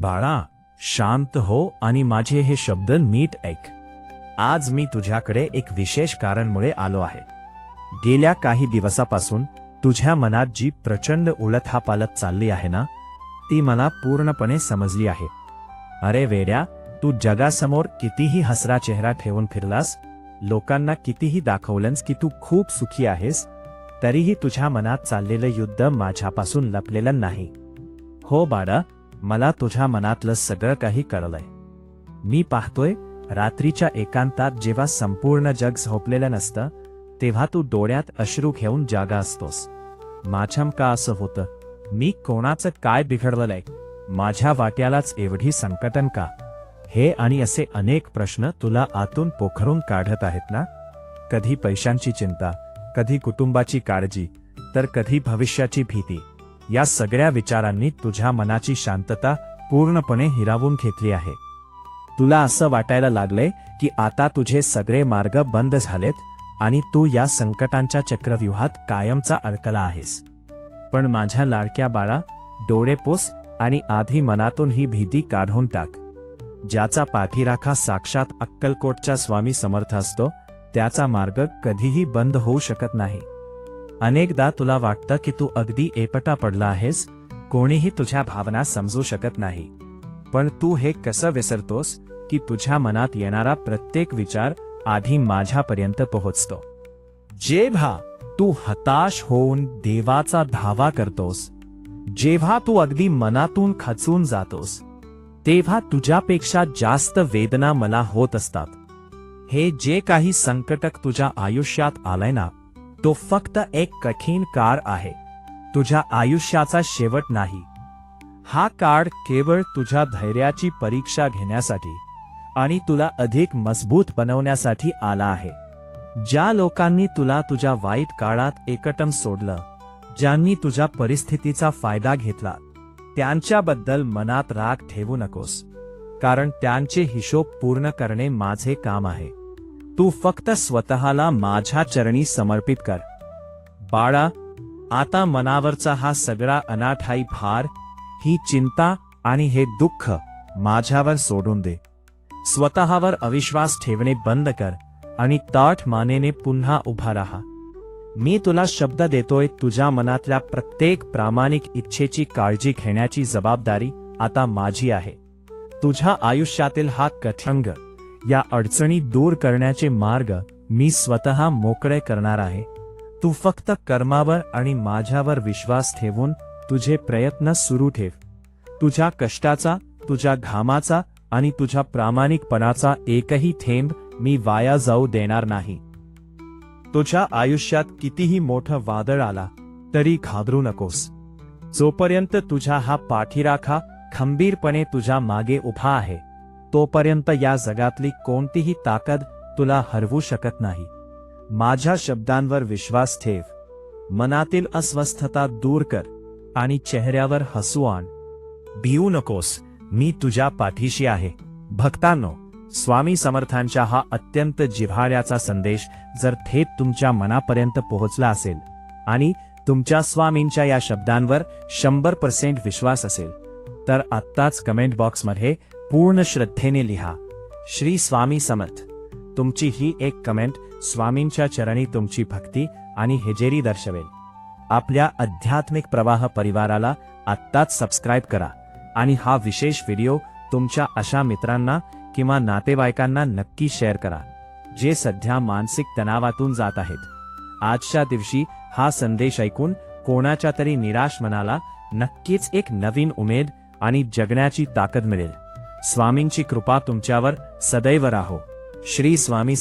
बाळा, शांत हो आणि माझे हे शब्द नीट ऐक. आज मी तुझ्याकडे एक विशेष कारणमुळे आलो आहे. गेल्या काही दिवसापासून तुझ्या मनात जी प्रचंड उलथापालथ चालली आहे ना, ती मला पूर्णपणे समजली आहे. अरे वेड्या, तू जगासमोर कितीही हसरा चेहरा ठेवून फिरलास, लोकांना कितीही दाखवलंस की तू खूप सुखी आहेस, तरीही तुझ्या मनात चाललेलं युद्ध माझ्यापासून लपलेलं नाही. हो बाळा, मला तुझ्या मनातलं सगळं काही कळलंय. मी पाहतोय, रात्रीच्या एकांतात जेव्हा संपूर्ण जग झोपलेलं नसतं, तेव्हा तू डोळ्यात अश्रू घेऊन जागा असतोस. माझ्या का असं होतं? मी कोणाचं काय बिघडवलंय? माझ्या वाट्यालाच एवढी संकटन का? हे आणि असे अनेक प्रश्न तुला आतून पोखरून काढत आहेत ना. कधी पैशांची चिंता, कधी कुटुंबाची काळजी, तर कधी भविष्याची भीती. या सगळ्या विचारांनी तुझ्या मनाची शांतता पूर्णपणे हिरावून घेतली आहे. तुला असं वाटायला लागलंय की आता तुझे सगळे मार्ग बंद झालेत आणि तू या संकटांच्या चक्रव्यूहात कायमचा अडकला आहेस. पण माझ्या लाडक्या बाळा, डोळे पुस आणि आधी मनातून ही भीती काढून टाक. ज्याचा पाठीराखा साक्षात अक्कलकोटचा स्वामी समर्थ असतो, त्याचा मार्ग कधीही बंद होऊ शकत नाही. अनेकदा तुला वाटतं की तू अगदी एकटा पडला आहेस, कोणीही तुझ्या भावना समजू शकत नाही. पण तू हे कसं विसरतोस की तुझ्या मनात येणारा प्रत्येक विचार आधी माझ्यापर्यंत पोहोचतो. जेव्हा तू हताश होऊन देवाचा धावा करतोस, जेव्हा तू अगदी मनातून खचून जातोस, तेव्हा तुझ्यापेक्षा जास्त वेदना मला होत असतात. हे जे काही संकटक तुझ्या आयुष्यात आलंय ना, तो फक्त एक कठीण काळ आहे, तुझ्या आयुष्याचा शेवट नाही. हा काळ केवळ तुझ्या धैर्याची परीक्षा घेण्यासाठी आणि तुला अधिक मजबूत बनवण्यासाठी आला आहे. ज्या लोकांनी तुला तुझ्या वाईट काळात एकटं सोडलं, ज्यांनी तुझ्या परिस्थितीचा फायदा घेतला, त्यांच्याबद्दल मनात राग ठेवू नकोस, कारण त्यांचे हिशोब पूर्ण करणे माझे काम आहे. तू फक्त स्वतःला माझ्या चरणी समर्पित कर. बाळा, आता मनावरचा हा सगळा अनाठायी भार, ही चिंता आणि हे दुःख माझ्यावर सोडून दे. स्वतःवर अविश्वास ठेवणे बंद कर आणि ताठ मानेने पुन्हा उभा राहा. मी तुला शब्द देतोय, तुझ्या मनातल्या प्रत्येक प्रामाणिक इच्छेची काळजी घेण्याची जबाबदारी आता माझी आहे. तुझ्या आयुष्यातील हा कठंग, या अडचणी दूर करण्याचे मार्ग मी स्वतः मोकळे करणार आहे. तू फक्त कर्मावर आणि माझ्यावर विश्वास ठेवून तुझे प्रयत्न सुरू ठेव. तुझ्या कष्टाचा, तुझ्या घामाचा आणि तुझ्या प्रामाणिकपणाचा एकही थेंब मी वाया जाऊ देणार नाही. तुझ्या आयुष्यात कितीही मोठं वादळ आला तरी घाबरू नकोस. जोपर्यंत तुझा हा पाठीराखा खंबीरपणे तुझ्या मागे उभा आहे, तोपर्यंत या जगातली कोणतीही ताकद तुला हरवू शकत नाही. माझ्या शब्दांवर विश्वास ठेव, मनातील अस्वस्थता दूर कर आणि चेहऱ्यावर हसू आण. भिवू नकोस, मी तुझ्या पाठीशी आहे. भक्तांनो, स्वामी समर्थांच्या हा अत्यंत जिव्हाळ्याचा संदेश जर थेट तुमच्या मनापर्यंत पोहोचला असेल आणि तुमच्या स्वामींच्या या शब्दांवर 100% विश्वास असेल, तर आत्ताच कमेंट बॉक्समध्ये पूर्ण श्रद्धेने लिहा, श्री स्वामी समर्थ. तुमची ही एक कमेंट स्वामींच्या चरणी तुमची भक्ती आणि हेजेरी दर्शवेल. आपल्या आध्यात्मिक प्रवाह परिवाराला आत्ताच सबस्क्राईब करा आणि हा विशेष व्हिडिओ तुमच्या अशा मित्रांना किंवा नातेवाईकांना नक्की शेअर करा, जे सध्या मानसिक तणावातून जात आहेत. आजच्या दिवशी हा संदेश ऐकून कोणाच्या तरी निराश मनाला नक्कीच एक नवीन उमेद आणि जगण्याची ताकद मिळेल. स्वामींची कृपा तुमच्यावर सदैव राहो. श्री स्वामी